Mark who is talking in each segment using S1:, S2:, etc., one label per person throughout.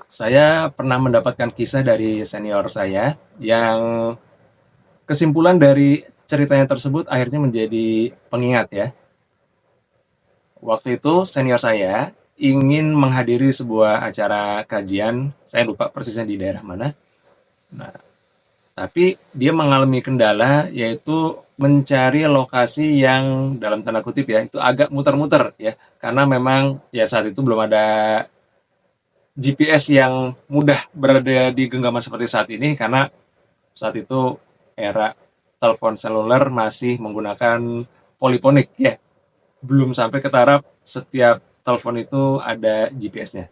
S1: Saya pernah mendapatkan kisah dari senior saya yang kesimpulan dari ceritanya tersebut akhirnya menjadi pengingat ya. Waktu itu senior saya ingin menghadiri sebuah acara kajian, saya lupa persisnya di daerah mana. Nah, tapi dia mengalami kendala yaitu mencari lokasi yang dalam tanda kutip ya, itu agak muter-muter ya. Karena memang ya saat itu belum ada GPS yang mudah berada di genggaman seperti saat ini karena saat itu era telepon seluler masih menggunakan poliponik ya. Belum sampai ke taraf setiap telepon itu ada GPS-nya.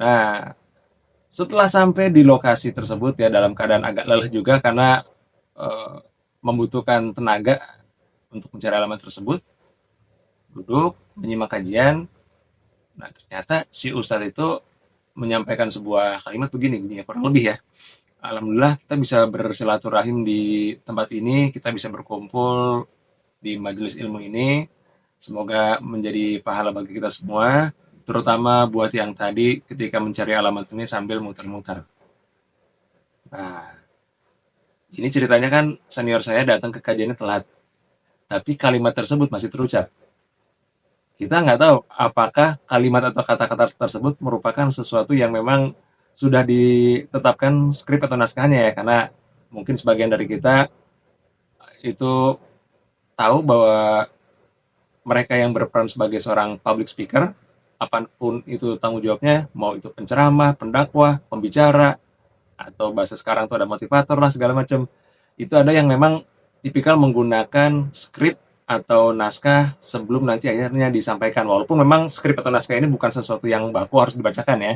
S1: Nah, setelah sampai di lokasi tersebut ya dalam keadaan agak lelah juga karena eh, membutuhkan tenaga untuk mencari alamat tersebut, duduk menyimak kajian. Nah, ternyata si Ustadz itu menyampaikan sebuah kalimat begini, begini ya, kurang lebih ya. Alhamdulillah kita bisa bersilaturahim di tempat ini, kita bisa berkumpul di majelis ilmu ini. Semoga menjadi pahala bagi kita semua, terutama buat yang tadi ketika mencari alamat ini sambil muter-muter. Nah, ini ceritanya kan senior saya datang ke kajiannya telat, tapi kalimat tersebut masih terucap. Kita nggak tahu apakah kalimat atau kata-kata tersebut merupakan sesuatu yang memang sudah ditetapkan skrip atau naskahnya ya, karena mungkin sebagian dari kita itu tahu bahwa mereka yang berperan sebagai seorang public speaker, apapun itu tanggung jawabnya, mau itu penceramah, pendakwah, pembicara, atau bahasa sekarang itu ada motivator lah segala macam. Itu ada yang memang tipikal menggunakan skrip atau naskah sebelum nanti akhirnya disampaikan. Walaupun memang skrip atau naskah ini bukan sesuatu yang baku harus dibacakan ya,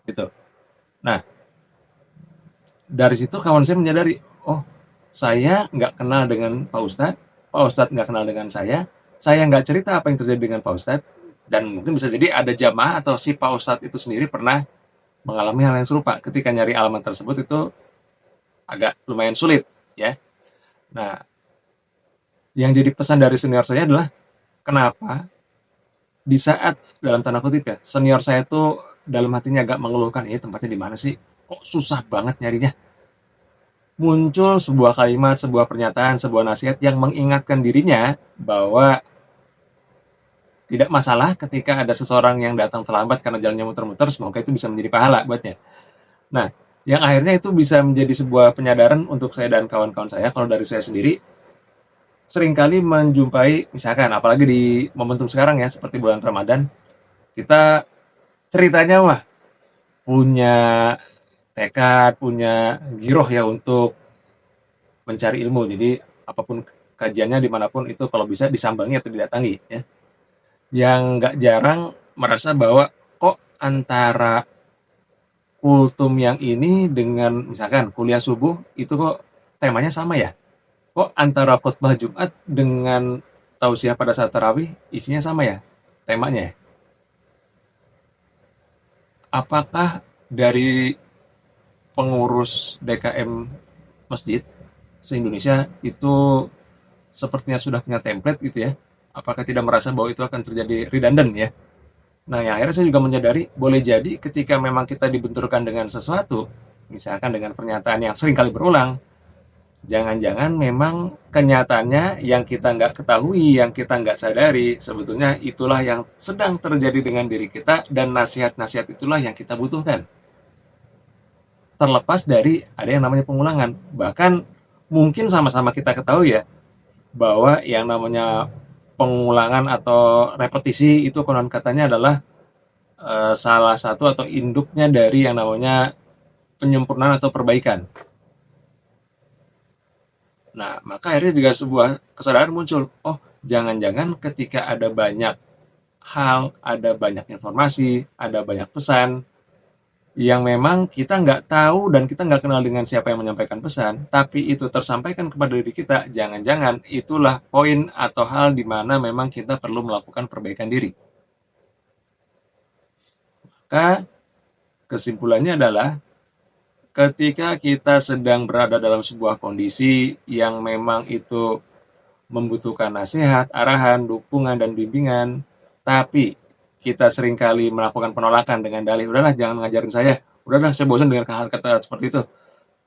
S1: gitu. Nah, dari situ kawan saya menyadari, oh saya nggak kenal dengan Pak Ustadz nggak kenal dengan saya nggak cerita apa yang terjadi dengan Pak Ustadz, dan mungkin bisa jadi ada jamaah atau si Pak Ustadz itu sendiri pernah mengalami hal yang serupa. Ketika nyari alamat tersebut itu agak lumayan sulit, ya. Nah, yang jadi pesan dari senior saya adalah kenapa di saat dalam tanda kutip ya senior saya itu dalam hatinya agak mengeluhkan ini tempatnya di mana sih? Kok susah banget nyarinya? Muncul sebuah kalimat, sebuah pernyataan, sebuah nasihat yang mengingatkan dirinya bahwa tidak masalah ketika ada seseorang yang datang terlambat karena jalannya muter-muter, semoga itu bisa menjadi pahala buatnya. Nah, yang akhirnya itu bisa menjadi sebuah penyadaran untuk saya dan kawan-kawan saya. Kalau dari saya sendiri, seringkali menjumpai, misalkan, apalagi di momentum sekarang ya, seperti bulan Ramadan, kita ceritanya mah punya tekad, punya giroh ya untuk mencari ilmu. Jadi, apapun kajiannya dimanapun itu kalau bisa disambangi atau didatangi ya. Yang nggak jarang merasa bahwa kok antara kultum yang ini dengan misalkan kuliah subuh itu kok temanya sama ya? Kok antara khutbah Jumat dengan tausiah pada saat tarawih isinya sama ya? Temanya ya? Apakah dari pengurus DKM masjid se-Indonesia itu sepertinya sudah punya template gitu ya? Apakah tidak merasa bahwa itu akan terjadi redundant ya? Nah, yang akhirnya saya juga menyadari, boleh jadi ketika memang kita dibenturkan dengan sesuatu, misalkan dengan pernyataan yang sering kali berulang, jangan-jangan memang kenyataannya yang kita nggak ketahui, yang kita nggak sadari, sebetulnya itulah yang sedang terjadi dengan diri kita, dan nasihat-nasihat itulah yang kita butuhkan. Terlepas dari ada yang namanya pengulangan. Bahkan mungkin sama-sama kita ketahui ya, bahwa yang namanya pengulangan atau repetisi itu konon katanya adalah salah satu atau induknya dari yang namanya penyempurnaan atau perbaikan. Nah, maka akhirnya juga sebuah kesadaran muncul. Oh, jangan-jangan ketika ada banyak hal, ada banyak informasi, ada banyak pesan yang memang kita nggak tahu dan kita nggak kenal dengan siapa yang menyampaikan pesan, tapi itu tersampaikan kepada diri kita, jangan-jangan itulah poin atau hal di mana memang kita perlu melakukan perbaikan diri. Maka kesimpulannya adalah ketika kita sedang berada dalam sebuah kondisi yang memang itu membutuhkan nasihat, arahan, dukungan, dan bimbingan, tapi kita seringkali melakukan penolakan dengan dalih, udahlah jangan ngajarin saya, udahlah saya bosan dengan kata-kata seperti itu.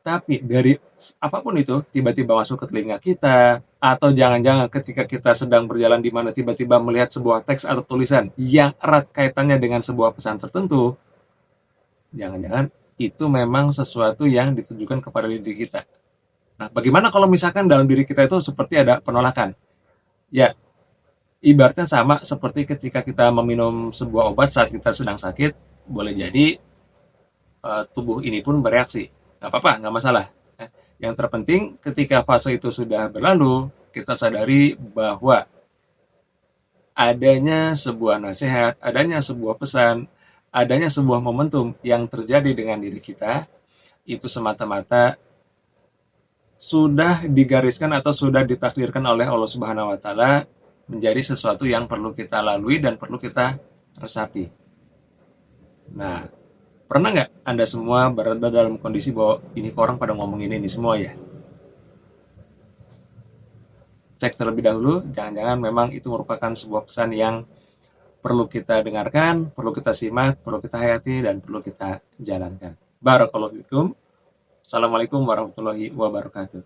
S1: Tapi dari apapun itu tiba-tiba masuk ke telinga kita, atau jangan-jangan ketika kita sedang berjalan di mana tiba-tiba melihat sebuah teks atau tulisan yang erat kaitannya dengan sebuah pesan tertentu, jangan-jangan itu memang sesuatu yang ditujukan kepada diri kita. Nah, bagaimana kalau misalkan dalam diri kita itu seperti ada penolakan? Ya, ibaratnya sama seperti ketika kita meminum sebuah obat saat kita sedang sakit, boleh jadi tubuh ini pun bereaksi. Nggak apa-apa, nggak masalah. Yang terpenting ketika fase itu sudah berlalu, kita sadari bahwa adanya sebuah nasihat, adanya sebuah pesan, adanya sebuah momentum yang terjadi dengan diri kita, itu semata-mata sudah digariskan atau sudah ditakdirkan oleh Allah Subhanahu wa taala menjadi sesuatu yang perlu kita lalui dan perlu kita resapi. Nah, pernah nggak Anda semua berada dalam kondisi bahwa ini orang pada ngomongin ini semua ya? Cek terlebih dahulu, jangan-jangan memang itu merupakan sebuah pesan yang perlu kita dengarkan, perlu kita simak, perlu kita hayati, dan perlu kita jalankan. Barakallahu fikum. Assalamualaikum warahmatullahi wabarakatuh.